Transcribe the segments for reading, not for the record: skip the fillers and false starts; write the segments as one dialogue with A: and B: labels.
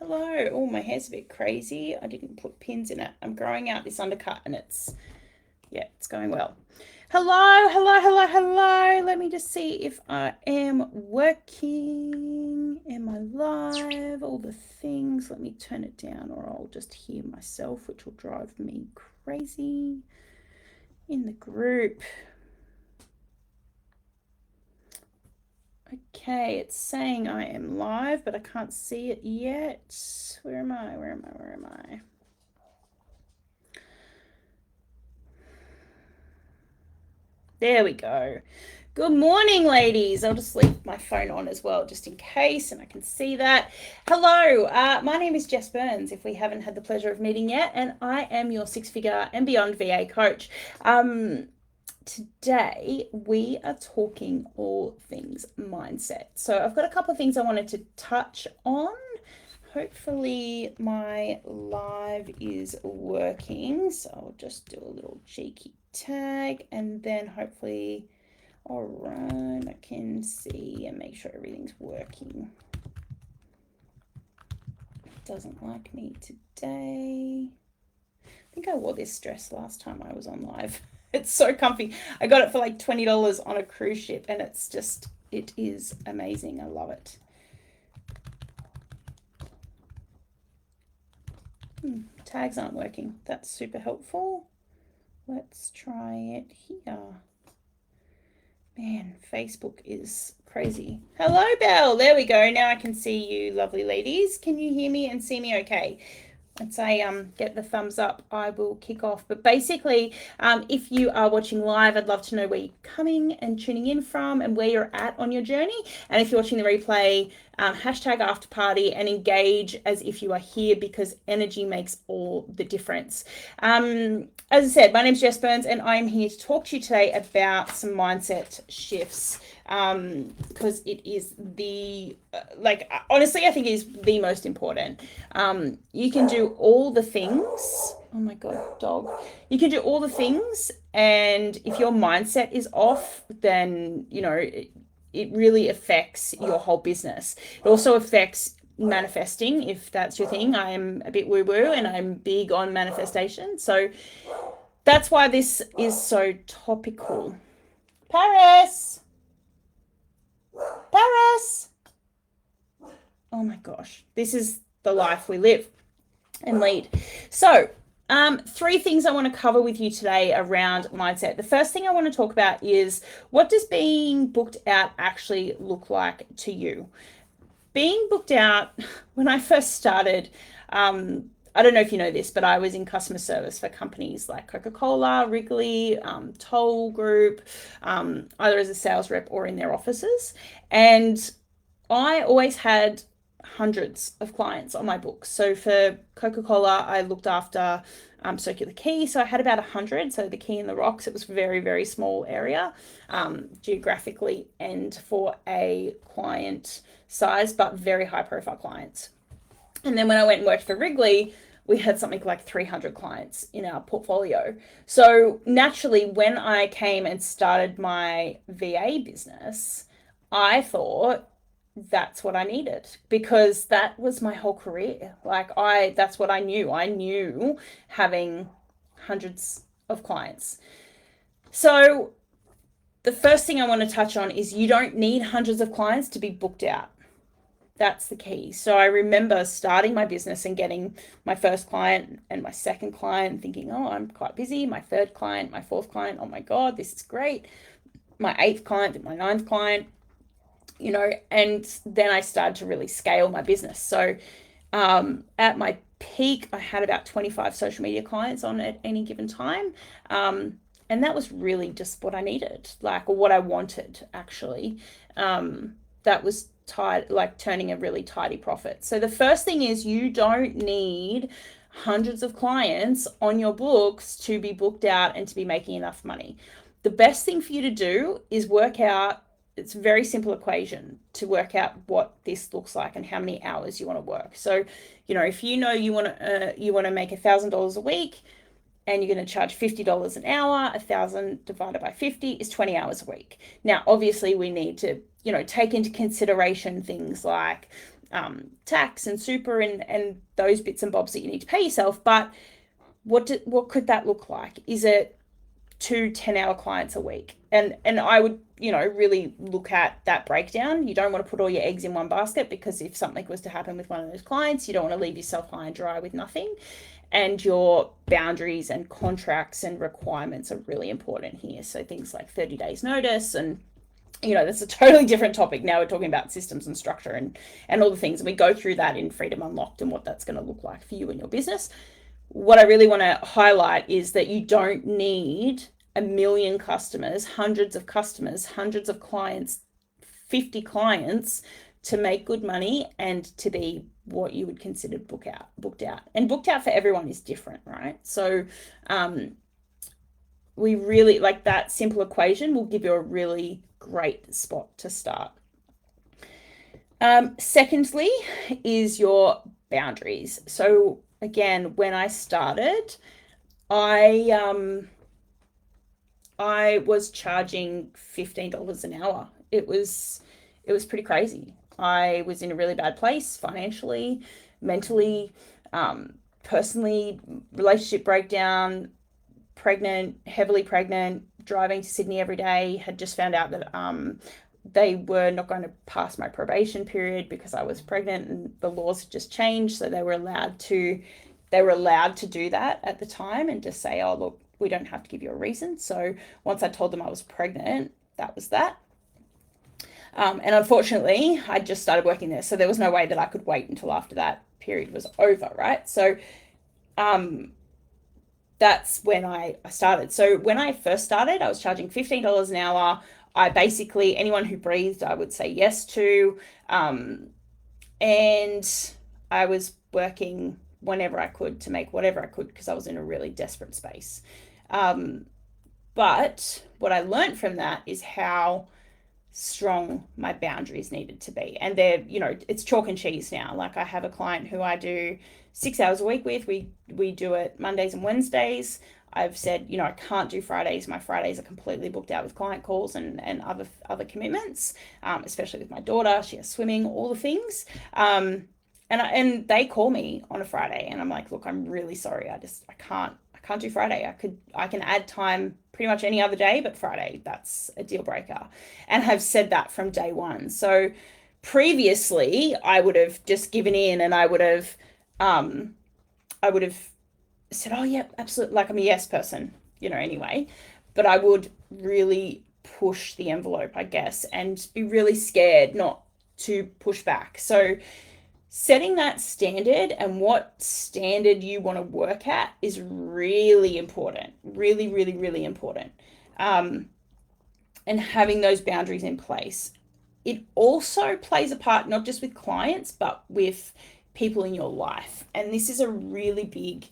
A: Hello. Oh, my hair's a bit crazy. I didn't put pins in it. I'm growing out this undercut and it's going well. Hello, hello, hello, hello. Let me just see if I am working. Am I live? All the things. Let me turn it down or I'll just hear myself, which will drive me crazy in the group. Okay, it's saying I am live, but I can't see it yet. Where am I? Where am I? Where am I? There we go. Good morning, ladies. I'll just leave my phone on as well, just in case, and I can see that. Hello, my name is Jess Byrnes, if we haven't had the pleasure of meeting yet, and I am your six-figure and beyond VA coach. Today, we are talking all things mindset. So I've got a couple of things I wanted to touch on. Hopefully my live is working. So I'll just do a little cheeky tag and then hopefully, all right, I can see and make sure everything's working. It doesn't like me today. I think I wore this dress last time I was on live. It's so comfy. I got it for like $20 on a cruise ship and it is amazing. I love it. Tags aren't working. That's super helpful. Let's try it here. Man, Facebook is crazy. Hello, Belle. There we go. Now I can see you, lovely ladies. Can you hear me and see me okay? Once I get the thumbs up, I will kick off. But basically, if you are watching live, I'd love to know where you're coming and tuning in from and where you're at on your journey. And if you're watching the replay, hashtag after party and engage as if you are here, because energy makes all the difference. As I said, my name is Jess Byrnes and I'm here to talk to you today about some mindset shifts, because it is honestly, I think it is the most important. You can do all the things. Oh my God, dog. You can do all the things, and if your mindset is off, then, it really affects your whole business. It also affects manifesting, if that's your thing. I am a bit woo-woo and I'm big on manifestation. So that's why this is so topical. Paris! Paris! Oh my gosh, this is the life we live and lead. So, three things I want to cover with you today around mindset. The first thing I want to talk about is, what does being booked out actually look like to you? Being booked out, when I first started, I don't know if you know this, but I was in customer service for companies like Coca-Cola, Wrigley, Toll Group, either as a sales rep or in their offices. And I always had hundreds of clients on my books. So for Coca-Cola, I looked after Circular Quay. So I had about 100. So the Quay and the Rocks, it was a very, very small area geographically and for a client size, but very high profile clients. And then when I went and worked for Wrigley, we had something like 300 clients in our portfolio. So naturally, when I came and started my VA business, I thought that's what I needed, because that was my whole career. That's what I knew. I knew having hundreds of clients. So the first thing I want to touch on is, you don't need hundreds of clients to be booked out. That's the key. So I remember starting my business and getting my first client and my second client, thinking, oh, I'm quite busy. My third client, my fourth client, oh my God, this is great. My eighth client, my ninth client, and then I started to really scale my business. So at my peak, I had about 25 social media clients on at any given time. And that was really just what I needed, or what I wanted, actually. That was turning a really tidy profit. So the first thing is, you don't need hundreds of clients on your books to be booked out and to be making enough money. The best thing for you to do is work out, it's a very simple equation to work out what this looks like and how many hours you want to work. So, if you want to make $1,000 a week and you're going to charge $50 an hour, 1,000 divided by 50 is 20 hours a week. Now, obviously we need to, take into consideration things like tax and super and those bits and bobs that you need to pay yourself. But what could that look like? Is it 2 10-hour clients a week? And I would, really look at that breakdown. You don't want to put all your eggs in one basket, because if something was to happen with one of those clients, you don't want to leave yourself high and dry with nothing. And your boundaries and contracts and requirements are really important here. So things like 30 days notice, and that's a totally different topic. Now we're talking about systems and structure and all the things. And we go through that in Freedom Unlocked and what that's going to look like for you and your business. What I really want to highlight is that you don't need a million customers, hundreds of clients, 50 clients to make good money and to be what you would consider booked out. And booked out for everyone is different, right? So we really like that simple equation will give you a really great spot to start. Secondly is your boundaries. So again, when I started, I was charging $15 an hour. It was pretty crazy. I was in a really bad place financially, mentally, personally, relationship breakdown, pregnant, heavily pregnant, driving to Sydney every day, had just found out that they were not going to pass my probation period because I was pregnant, and the laws had just changed. So they were allowed to do that at the time and just say, oh, look, we don't have to give you a reason. So once I told them I was pregnant, that was that. And unfortunately, I just started working there. So there was no way that I could wait until after that period was over, right? So that's when I started. So when I first started, I was charging $15 an hour. I basically, anyone who breathed, I would say yes to. And I was working whenever I could to make whatever I could, because I was in a really desperate space. But what I learned from that is how strong my boundaries needed to be. And they're, it's chalk and cheese now. Like I have a client who I do 6 hours a week with. We do it Mondays and Wednesdays. I've said, I can't do Fridays. My Fridays are completely booked out with client calls and other commitments, especially with my daughter. She has swimming, all the things. And they call me on a Friday, and I'm like, look, I'm really sorry. I can't do Friday. I can add time pretty much any other day, but Friday, that's a deal breaker. And have said that from day one. So previously I would have just given in, and I would have said, oh yeah, absolutely. Like I'm a yes person, anyway, but I would really push the envelope, I guess, and be really scared not to push back. So setting that standard and what standard you want to work at is really important, really, really, really important. And having those boundaries in place. It also plays a part, not just with clients, but with people in your life. And this is a really big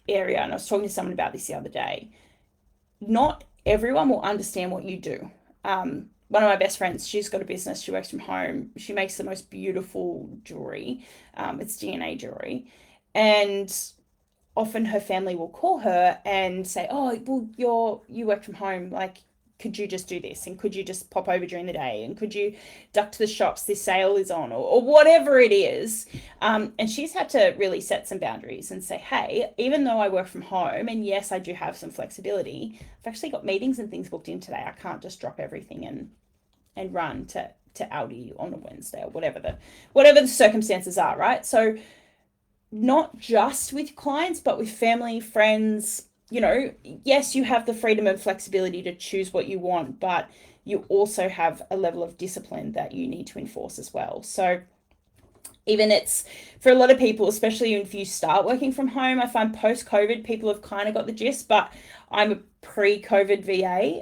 A: area. And I was talking to someone about this the other day. Not everyone will understand what you do. One of my best friends, she's got a business. She works from home. She makes the most beautiful jewelry. It's DNA jewelry. And often her family will call her and say, oh, well, you work from home. Like, could you just do this? And could you just pop over during the day? And could you duck to the shops? This sale is on, or whatever it is. And she's had to really set some boundaries and say, hey, even though I work from home, and yes, I do have some flexibility, I've actually got meetings and things booked in today. I can't just drop everything and run to Aldi on a Wednesday, or whatever the circumstances are, right? So not just with clients, but with family, friends. Yes, you have the freedom and flexibility to choose what you want, but you also have a level of discipline that you need to enforce as well. So even it's for a lot of people, especially if you start working from home, I find post-COVID, people have kind of got the gist, but I'm a pre-COVID VA.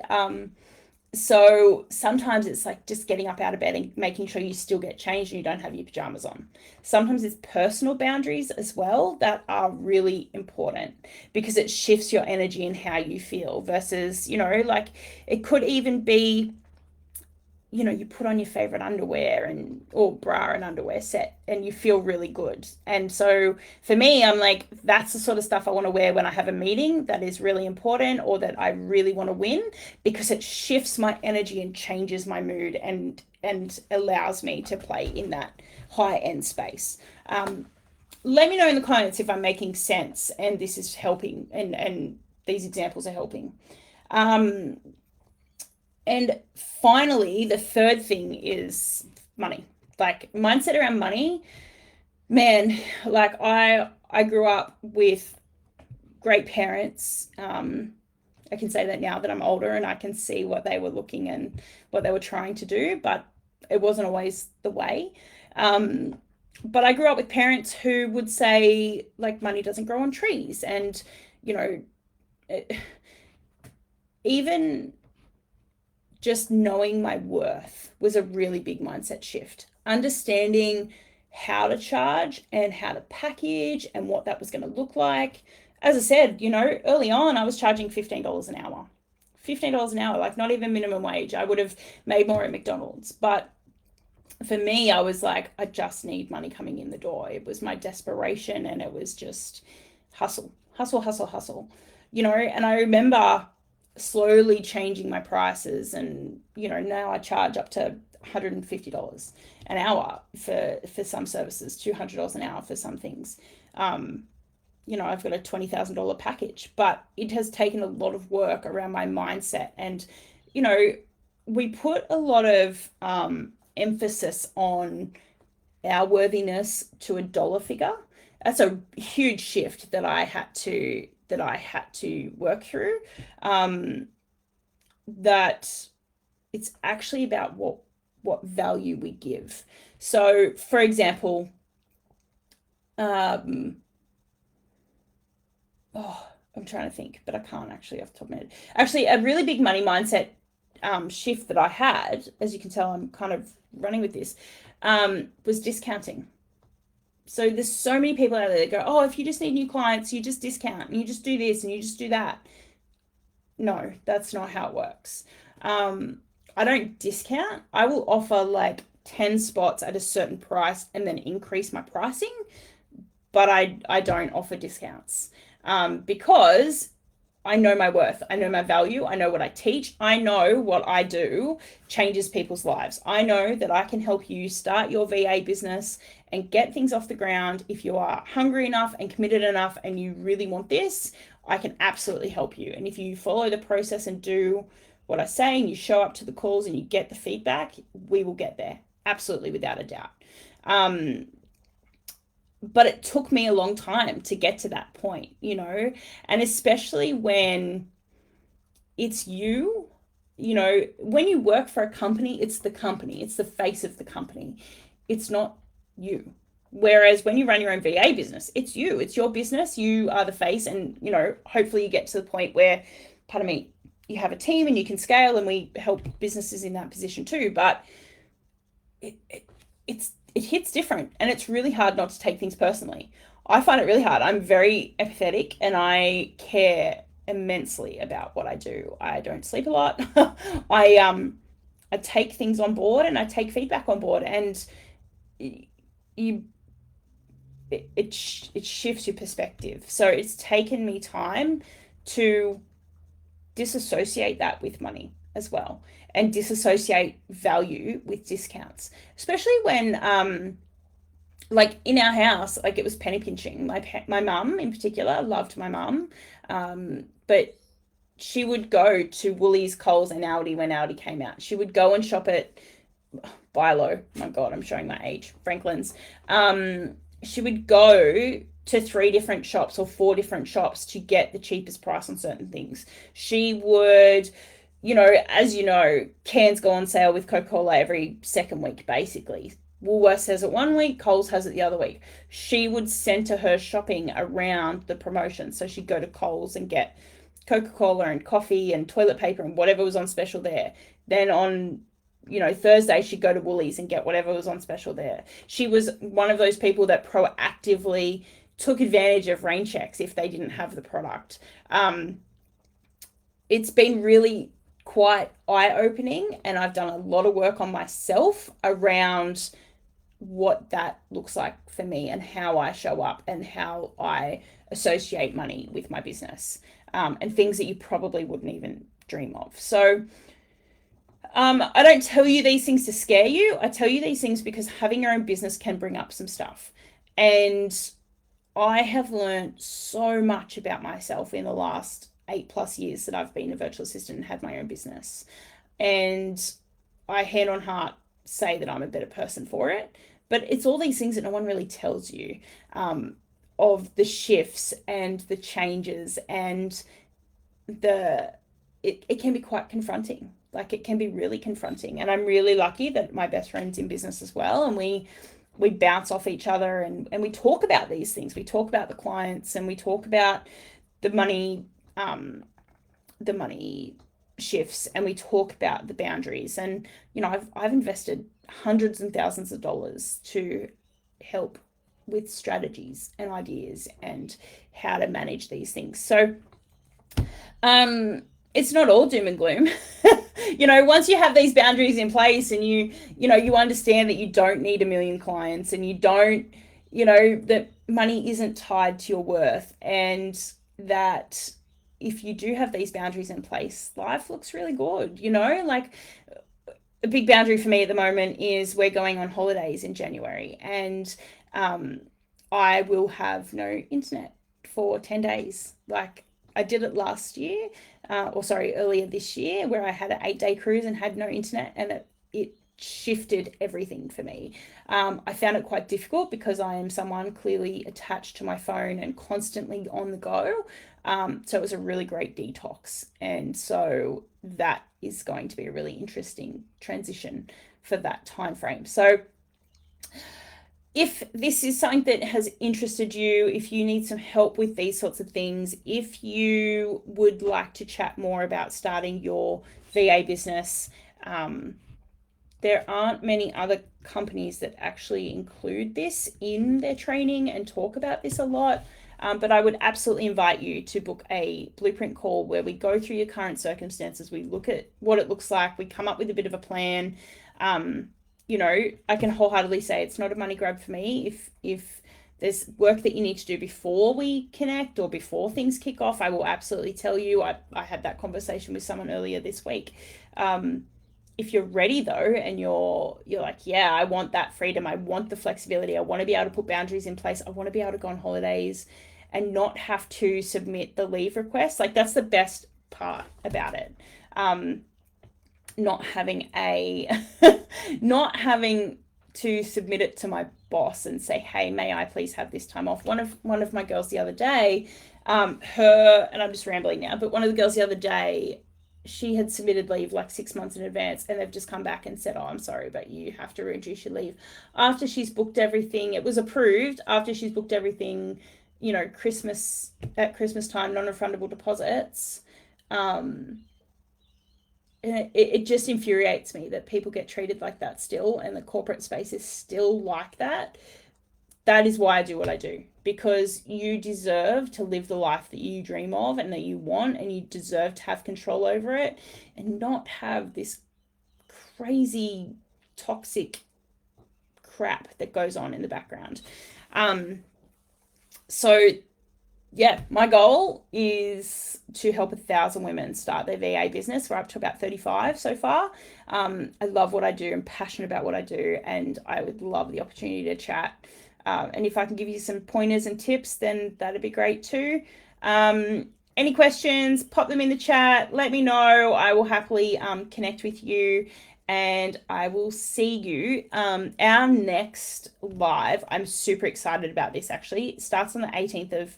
A: So sometimes it's like just getting up out of bed and making sure you still get changed and you don't have your pajamas on. Sometimes it's personal boundaries as well that are really important, because it shifts your energy and how you feel versus, like it could even be, you put on your favorite underwear or bra and underwear set and you feel really good. And so for me, I'm like, that's the sort of stuff I want to wear when I have a meeting that is really important or that I really want to win, because it shifts my energy and changes my mood and allows me to play in that high-end space. Let me know in the comments if I'm making sense and this is helping, and these examples are helping. And finally, the third thing is money. Like mindset around money. Man, like I grew up with great parents. I can say that now that I'm older and I can see what they were looking and what they were trying to do, but it wasn't always the way. But I grew up with parents who would say, like, money doesn't grow on trees. And, you know, even just knowing my worth was a really big mindset shift. Understanding how to charge and how to package and what that was going to look like. As I said, early on, I was charging $15 an hour. $15 an hour, like not even minimum wage. I would have made more at McDonald's. But for me, I was like, I just need money coming in the door. It was my desperation, and it was just hustle, hustle, hustle, hustle. And I remember slowly changing my prices, and now I charge up to $150 an hour for some services, $200 an hour for some things. I've got a $20,000 package, but it has taken a lot of work around my mindset. And we put a lot of emphasis on our worthiness to a dollar figure. That's a huge shift that I had to work through. That it's actually about what value we give. So, for example, I'm trying to think, but I can't actually off the top of my head. Actually, a really big money mindset shift that I had, as you can tell, I'm kind of running with this, was discounting. So there's so many people out there that go, oh, if you just need new clients, you just discount and you just do this and you just do that. No, that's not how it works. I don't discount. I will offer like 10 spots at a certain price and then increase my pricing, but I don't offer discounts because I know my worth. I know my value. I know what I teach. I know what I do changes people's lives. I know that I can help you start your VA business and get things off the ground. If you are hungry enough and committed enough and you really want this, I can absolutely help you. And if you follow the process and do what I say and you show up to the calls and you get the feedback, we will get there. Absolutely, without a doubt. But it took me a long time to get to that point, and especially when it's you, when you work for a company, it's the company, it's the face of the company. It's not you. Whereas when you run your own VA business, it's you, it's your business, you are the face. And, hopefully you get to the point where, pardon me, you have a team and you can scale, and we help businesses in that position too. But it hits different, and it's really hard not to take things personally. I find it really hard. I'm very empathetic and I care immensely about what I do. I don't sleep a lot. I take things on board and I take feedback on board, and it shifts your perspective. So it's taken me time to disassociate that with money as well, and disassociate value with discounts, especially when like in our house, like it was penny pinching. My mum in particular, loved my mum, but she would go to Woolies, Coles and Aldi when Aldi came out. She would go and shop at Bilo. My God, I'm showing my age. Franklin's. She would go to 3 different shops or 4 different shops to get the cheapest price on certain things. She would, as cans go on sale with Coca-Cola every second week, basically. Woolworths has it one week, Coles has it the other week. She would center her shopping around the promotion. So she'd go to Coles and get Coca-Cola and coffee and toilet paper and whatever was on special there. Then on Thursday, she'd go to Woolies and get whatever was on special there. She was one of those people that proactively took advantage of rain checks if they didn't have the product. It's been really quite eye-opening, and I've done a lot of work on myself around what that looks like for me and how I show up and how I associate money with my business, and things that you probably wouldn't even dream of. So I don't tell you these things to scare you. I tell you these things because having your own business can bring up some stuff. And I have learned so much about myself in the last 8+ years that I've been a virtual assistant and had my own business. And I, hand on heart, say that I'm a better person for it. But it's all these things that no one really tells you, of the shifts and the changes, and it can be quite confronting. Like, it can be really confronting. And I'm really lucky that my best friend's in business as well. And we bounce off each other, and we talk about these things. We talk about the clients, and we talk about the money, the money shifts, and we talk about the boundaries. And I've invested hundreds and thousands of dollars to help with strategies and ideas and how to manage these things. So it's not all doom and gloom. Once you have these boundaries in place, and you understand that you don't need a million clients, and you don't, that money isn't tied to your worth, and that if you do have these boundaries in place, life looks really good. Like, a big boundary for me at the moment is we're going on holidays in January, and I will have no internet for 10 days. Like, I did it last year, earlier this year, where I had an 8-day cruise and had no internet, and it shifted everything for me. I found it quite difficult because I am someone clearly attached to my phone and constantly on the go. So it was a really great detox. And so that is going to be a really interesting transition for that time frame. So if this is something that has interested you, if you need some help with these sorts of things, if you would like to chat more about starting your VA business, there aren't many other companies that actually include this in their training and talk about this a lot. But I would absolutely invite you to book a blueprint call where we go through your current circumstances. We look at what it looks like. We come up with a bit of a plan. I can wholeheartedly say it's not a money grab for me. If there's work that you need to do before we connect or before things kick off, I will absolutely tell you. I had that conversation with someone earlier this week. If you're ready though, and you're like, yeah, I want that freedom, I want the flexibility, I want to be able to put boundaries in place, I want to be able to go on holidays and not have to submit the leave request. Like, that's the best part about it. Not having to submit it to my boss and say, hey, may I please have this time off. One of my girls the other day, and I'm just rambling now, but one of the girls the other day, she had submitted leave like 6 months in advance, and they've just come back and said, oh, I'm sorry, but you have to reduce your leave. After she's booked everything, it was approved after she's booked everything, at Christmas time, non-refundable deposits. It just infuriates me that people get treated like that still, and the corporate space is still like that. That is why I do what I do, because you deserve to live the life that you dream of and that you want, and you deserve to have control over it and not have this crazy toxic crap that goes on in the background. So yeah, my goal is to help 1,000 women start their VA business. We're up to about 35 so far. I love what I do. I'm passionate about what I do, and I would love the opportunity to chat. And if I can give you some pointers and tips, then that'd be great too. Any questions, pop them in the chat. Let me know. I will happily connect with you, and I will see you. Our next live, I'm super excited about this actually. It starts on the 18th of,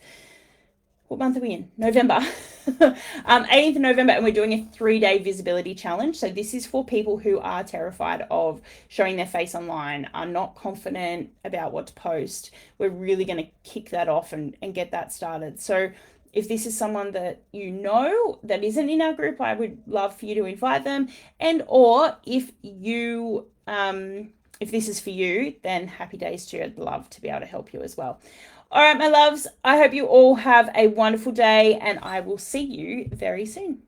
A: what month are we in? November. 18th of November, and we're doing a 3-day visibility challenge. So this is for people who are terrified of showing their face online, are not confident about what to post. We're really going to kick that off and get that started. So if this is someone that that isn't in our group, I would love for you to invite them. And or if you if this is for you, then happy days to you. I'd love to be able to help you as well. All right, my loves, I hope you all have a wonderful day, and I will see you very soon.